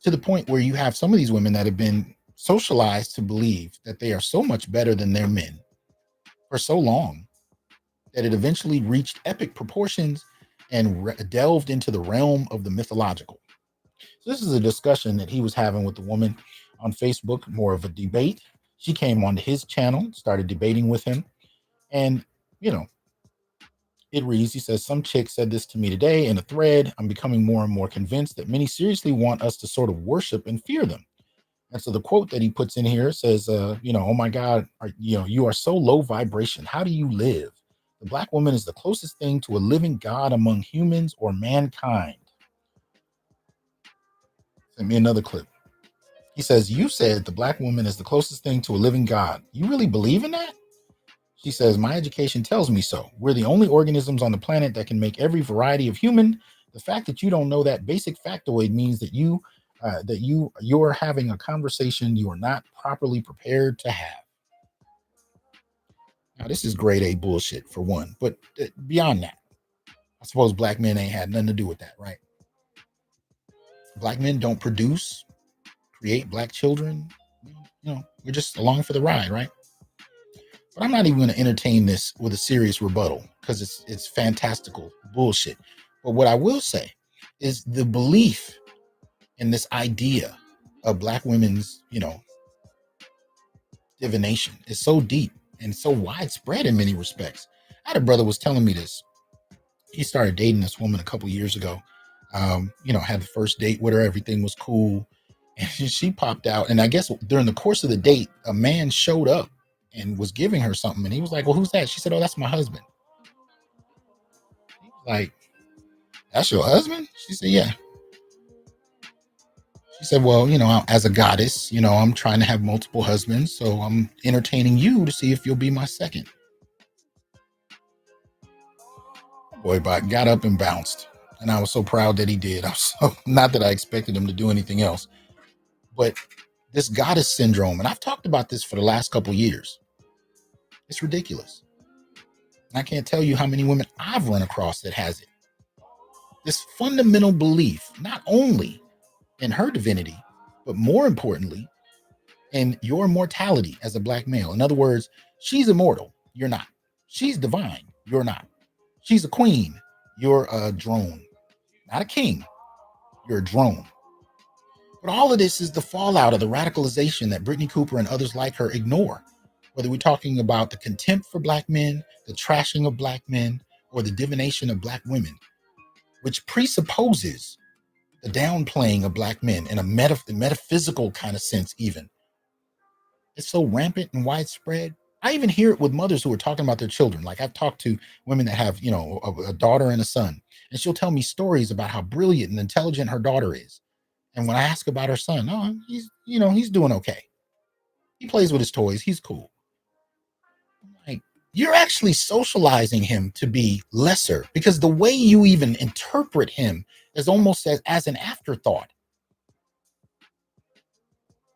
to the point where you have some of these women that have been socialized to believe that they are so much better than their men for so long that it eventually reached epic proportions and delved into the realm of the mythological. So this is a discussion that he was having with the woman on Facebook, more of a debate. She came onto his channel, started debating with him, and you know, it reads, he says, some chick said this to me today in a thread. I'm becoming more and more convinced that many seriously want us to sort of worship and fear them. And so the quote that he puts in here says, oh my God, you are so low vibration. How do you live? The Black woman is the closest thing to a living God among humans or mankind. Send me another clip. He says, you said the Black woman is the closest thing to a living God. You really believe in that? She says, my education tells me so. We're the only organisms on the planet that can make every variety of human. The fact that you don't know that basic factoid means that you're having a conversation you are not properly prepared to have. Now, this is grade A bullshit for one, but beyond that, I suppose Black men ain't had nothing to do with that, right? Black men don't create Black children. We're just along for the ride, right? But I'm not even going to entertain this with a serious rebuttal because it's fantastical bullshit. But what I will say is the belief in this idea of Black women's, divination is so deep and so widespread in many respects. I had a brother was telling me this. He started dating this woman a couple years ago. Had the first date with her. Everything was cool. And she popped out. And I guess during the course of the date, a man showed up and was giving her something. And he was like, well, who's that? She said, oh, that's my husband. He was like, that's your husband? She said, yeah. She said, well, as a goddess, I'm trying to have multiple husbands. So I'm entertaining you to see if you'll be my second. Boy, but got up and bounced. And I was so proud that he did. I was so, not that I expected him to do anything else. But this goddess syndrome, and I've talked about this for the last couple years. It's ridiculous. And I can't tell you how many women I've run across that has it. This fundamental belief, not only in her divinity, but more importantly, in your mortality as a Black male. In other words, she's immortal. You're not. She's divine. You're not. She's a queen. You're a drone. Not a king. You're a drone. But all of this is the fallout of the radicalization that Brittany Cooper and others like her ignore. Whether we're talking about the contempt for Black men, the trashing of Black men, or the divination of Black women, which presupposes the downplaying of Black men in a metaphysical kind of sense even. It's so rampant and widespread. I even hear it with mothers who are talking about their children. Like I've talked to women that have, a daughter and a son, and she'll tell me stories about how brilliant and intelligent her daughter is. And when I ask about her son, oh, he's doing okay. He plays with his toys. He's cool. Like, you're actually socializing him to be lesser because the way you even interpret him is almost as an afterthought.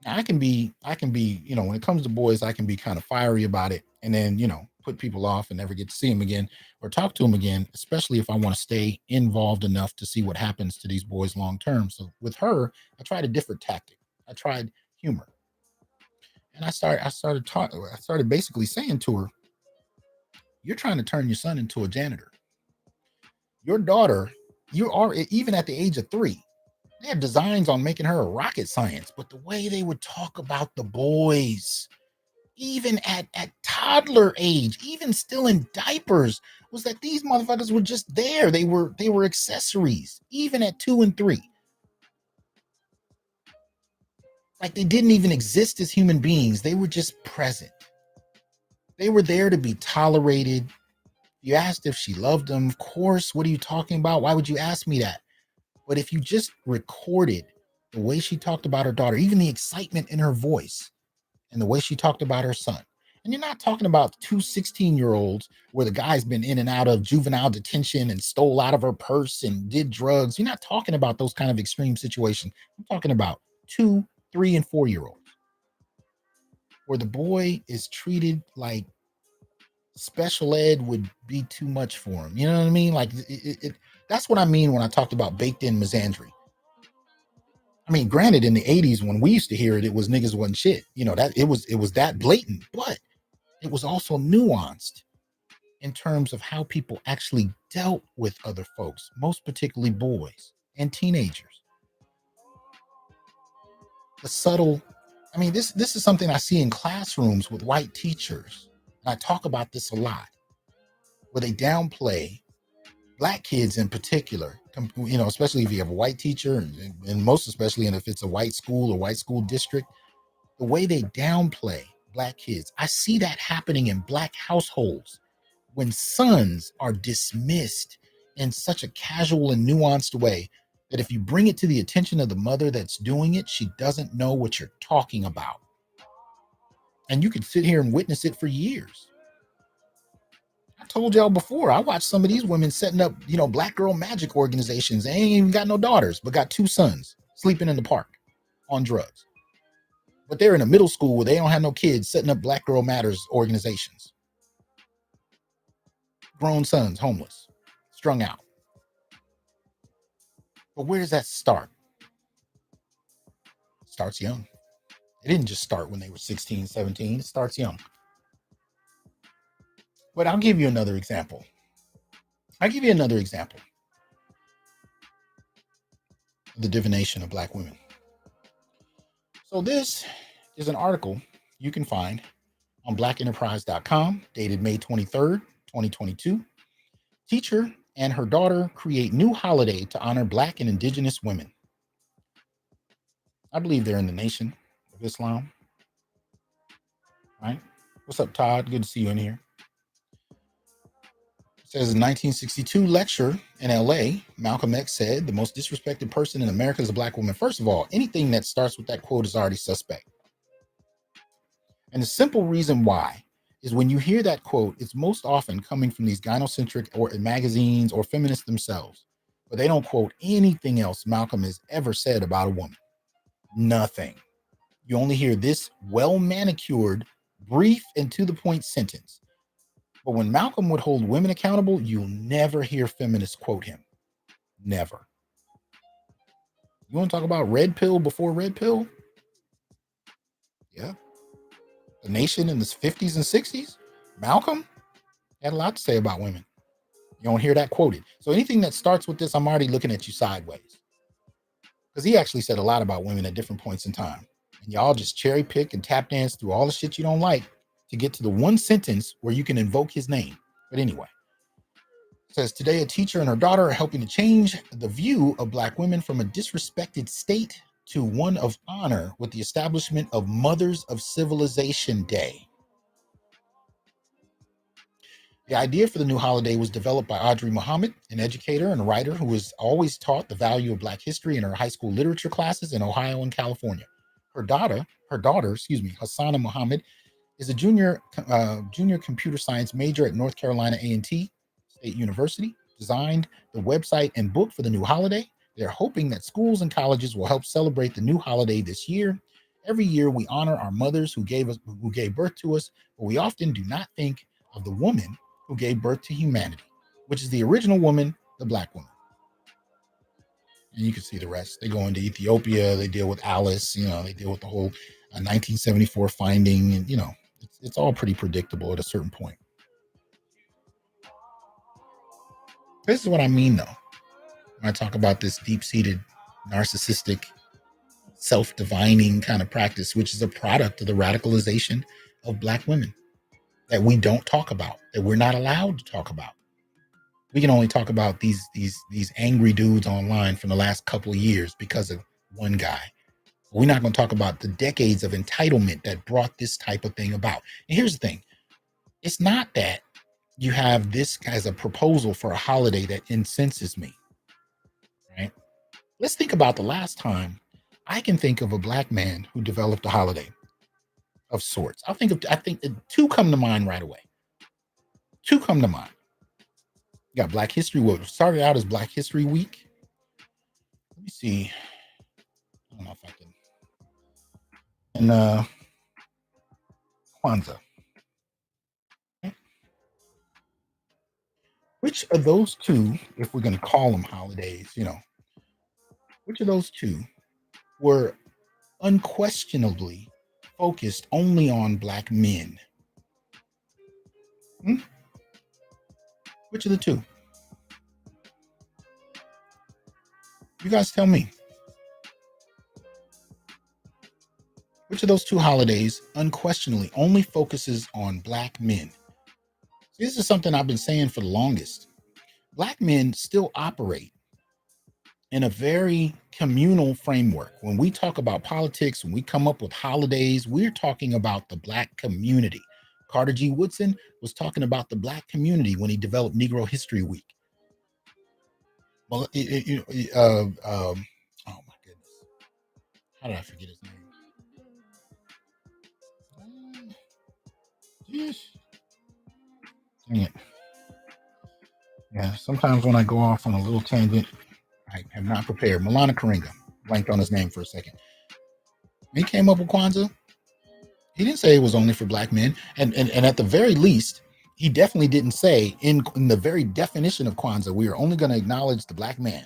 Now, I can be, when it comes to boys, I can be kind of fiery about it and then, put people off and never get to see them again or talk to them again, especially if I want to stay involved enough to see what happens to these boys long term. So with her, I tried a different tactic. I tried humor. And I started basically saying to her, you're trying to turn your son into a janitor. Your daughter, you are, even at the age of 3, they have designs on making her a rocket science, but the way they would talk about the boys, even at toddler age, even still in diapers, was that these motherfuckers were just there. They were accessories, even at 2 and 3. Like they didn't even exist as human beings. They were just present. They were there to be tolerated. You asked if she loved them. Of course. What are you talking about? Why would you ask me that? But if you just recorded the way she talked about her daughter, even the excitement in her voice and the way she talked about her son, And you're not talking about two 16-year-olds where the guy's been in and out of juvenile detention and stole out of her purse and did drugs. You're not talking about those kind of extreme situations. I'm talking about 2, 3, and 4-year-olds where the boy is treated like special ed would be too much for him. You know what I mean? Like that's what I mean when I talked about baked in misandry. I mean, granted, in the 80s when we used to hear it, it was niggas wasn't shit. You know, that it was that blatant, but it was also nuanced in terms of how people actually dealt with other folks, most particularly boys and teenagers. The subtle, I mean, this is something I see in classrooms with white teachers. And I talk about this a lot, where they downplay Black kids in particular, you know, especially if you have a white teacher and most especially, and if it's a white school or white school district, the way they downplay Black kids. I see that happening in Black households when sons are dismissed in such a casual and nuanced way that if you bring it to the attention of the mother that's doing it, she doesn't know what you're talking about. And you could sit here and witness it for years. I told y'all before, I watched some of these women setting up, you know, Black girl magic organizations. They ain't even got no daughters, but got 2 sons sleeping in the park on drugs. But they're in a middle school where they don't have no kids setting up Black Girl Matters organizations. Grown sons, homeless, strung out. But where does that start? It starts young. It didn't just start when they were 16, 17. It starts young. But I'll give you another example. The divination of Black women. So this is an article you can find on blackenterprise.com, dated May 23rd, 2022. Teacher and her daughter create new holiday to honor Black and Indigenous women. I believe they're in the Nation of Islam. Right? What's up, Todd? Good to see you in here. It says in 1962 lecture in LA, Malcolm X said, the most disrespected person in America is a Black woman. First of all, anything that starts with that quote is already suspect. And the simple reason why is when you hear that quote, it's most often coming from these gynocentric or magazines or feminists themselves, but they don't quote anything else Malcolm has ever said about a woman. Nothing. You only hear this well-manicured, brief, and to-the-point sentence. But when Malcolm would hold women accountable, you'll never hear feminists quote him. Never. You want to talk about red pill before red pill? Yeah. The Nation in the 50s and 60s? Malcolm had a lot to say about women. You don't hear that quoted. So anything that starts with this, I'm already looking at you sideways. Because he actually said a lot about women at different points in time. And y'all just cherry pick and tap dance through all the shit you don't like to get to the one sentence where you can invoke his name. But anyway, it says today a teacher and her daughter are helping to change the view of Black women from a disrespected state to one of honor with the establishment of Mothers of Civilization Day. The idea for the new holiday was developed by Audrey Muhammad, an educator and a writer who was always taught the value of Black history in her high school literature classes in Ohio and California. Her daughter, Hasan Muhammad, is a junior computer science major at North Carolina A&T State University, designed the website and book for the new holiday. They're hoping that schools and colleges will help celebrate the new holiday this year. Every year we honor our mothers who gave birth to us, but we often do not think of the woman who gave birth to humanity, which is the original woman, the Black woman. And you can see the rest. They go into Ethiopia, they deal with Alice, they deal with the whole 1974 finding, and it's all pretty predictable at a certain point. This is what I mean, though, when I talk about this deep-seated, narcissistic, self-divining kind of practice, which is a product of the radicalization of Black women that we don't talk about, that we're not allowed to talk about. We can only talk about these angry dudes online from the last couple of years because of one guy. We're not going to talk about the decades of entitlement that brought this type of thing about. And here's the thing. It's not that you have this as a proposal for a holiday that incenses me, right? Let's think about the last time I can think of a Black man who developed a holiday. of sorts. I think two come to mind right away. Two come to mind. You got Black History. What started out as Black History Week. Let me see. I don't know if I can. And Kwanzaa. Which of those two, if we're going to call them holidays, which of those two were unquestionably focused only on Black men? Which of the two? You guys tell me. Which of those two holidays unquestionably only focuses on Black men? This is something I've been saying for the longest. Black men still operate in a very communal framework. When we talk about politics, when we come up with holidays, we're talking about the Black community. Carter G. Woodson was talking about the Black community when he developed Negro History Week. Well, oh my goodness, how did I forget his name? Dang it. Yeah, sometimes when I go off on a little tangent, I am not prepared. Milana Karinga, blanked on his name for a second. When he came up with Kwanzaa, he didn't say it was only for Black men. And at the very least, he definitely didn't say in the very definition of Kwanzaa, we are only going to acknowledge the Black man.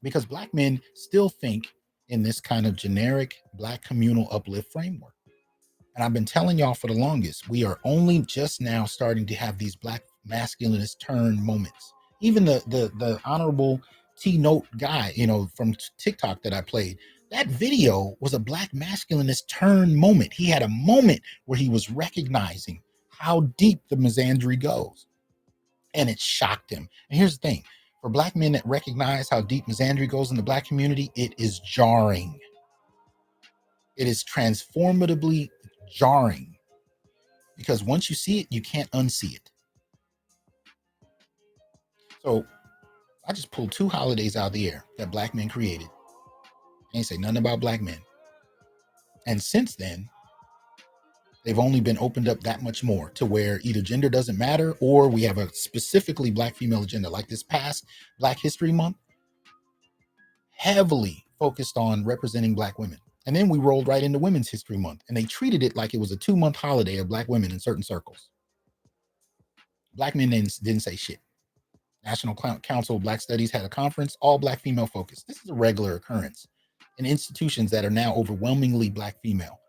Because Black men still think in this kind of generic Black communal uplift framework. And I've been telling y'all for the longest, we are only just now starting to have these Black masculinist turn moments. Even the honorable T-Note guy, from TikTok that I played, that video was a Black masculinist turn moment. He had a moment where he was recognizing how deep the misandry goes. And it shocked him. And here's the thing. For Black men that recognize how deep misandry goes in the Black community, it is jarring. It is transformatively jarring. Because once you see it, you can't unsee it. So I just pulled two holidays out of the air that Black men created. I ain't say nothing about Black men. And since then, they've only been opened up that much more to where either gender doesn't matter or we have a specifically Black female agenda. Like this past Black History Month, heavily focused on representing Black women. And then we rolled right into Women's History Month, and they treated it like it was a 2-month holiday of Black women in certain circles. Black men didn't say shit. National Council of Black Studies had a conference, all Black female focused. This is a regular occurrence in institutions that are now overwhelmingly Black female.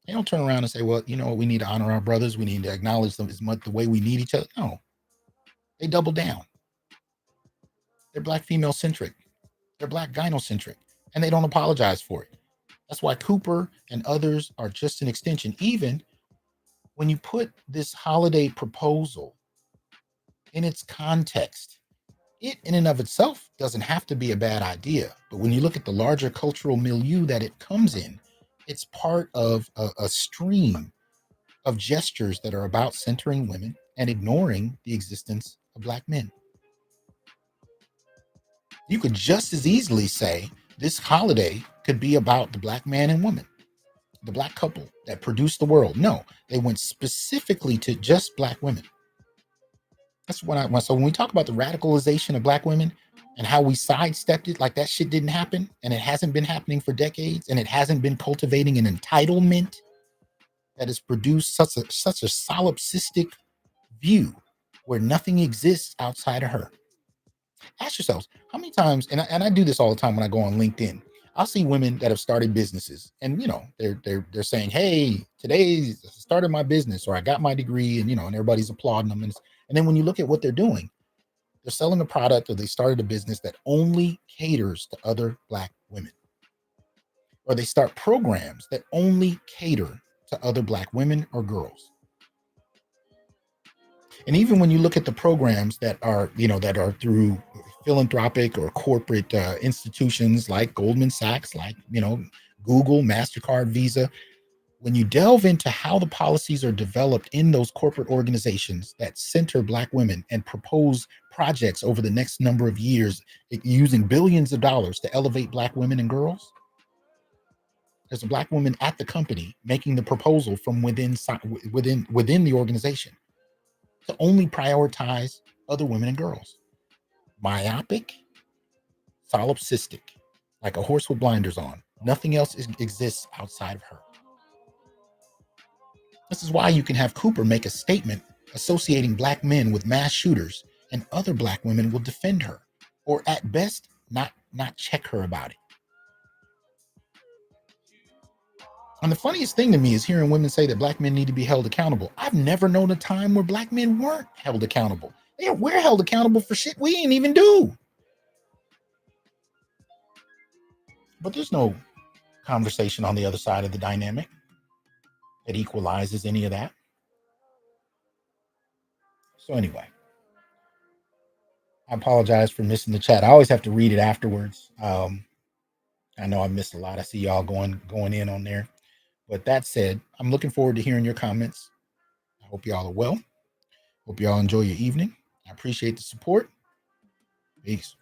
They don't turn around and say, well, we need to honor our brothers. We need to acknowledge them as much the way we need each other. No, they double down. They're Black female centric. They're Black gynocentric, and they don't apologize for it. That's why Cooper and others are just an extension. Even when you put this holiday proposal in its context, it in and of itself doesn't have to be a bad idea. But when you look at the larger cultural milieu that it comes in, it's part of a stream of gestures that are about centering women and ignoring the existence of Black men. You could just as easily say this holiday could be about the Black man and woman, the Black couple that produced the world. No, they went specifically to just Black women. That's what I want. So when we talk about the radicalization of Black women and how we sidestepped it, like that shit didn't happen, and it hasn't been happening for decades, and it hasn't been cultivating an entitlement that has produced such a solipsistic view where nothing exists outside of her. Ask yourselves, how many times, and I do this all the time when I go on LinkedIn, I'll see women that have started businesses, and they're saying, hey, today I started my business, or I got my degree, and and everybody's applauding them. And then when you look at what they're doing, they're selling a product, or they started a business that only caters to other Black women. Or they start programs that only cater to other Black women or girls. And even when you look at the programs that are through philanthropic or corporate institutions like Goldman Sachs, like, Google, MasterCard, Visa, when you delve into how the policies are developed in those corporate organizations that center Black women and propose projects over the next number of years using billions of dollars to elevate Black women and girls, There's a Black woman at the company making the proposal from within the organization to only prioritize other women and girls. Myopic, solipsistic, like a horse with blinders on. Nothing else exists outside of her. This is why you can have Cooper make a statement associating Black men with mass shooters, and other Black women will defend her, or at best, not check her about it. And the funniest thing to me is hearing women say that Black men need to be held accountable. I've never known a time where Black men weren't held accountable. We're held accountable for shit we ain't even do. But there's no conversation on the other side of the dynamic that equalizes any of that. So anyway, I apologize for missing the chat. I always have to read it afterwards. I know I missed a lot. I see y'all going in on there. But that said, I'm looking forward to hearing your comments. I hope y'all are well. Hope y'all enjoy your evening. I appreciate the support. Peace.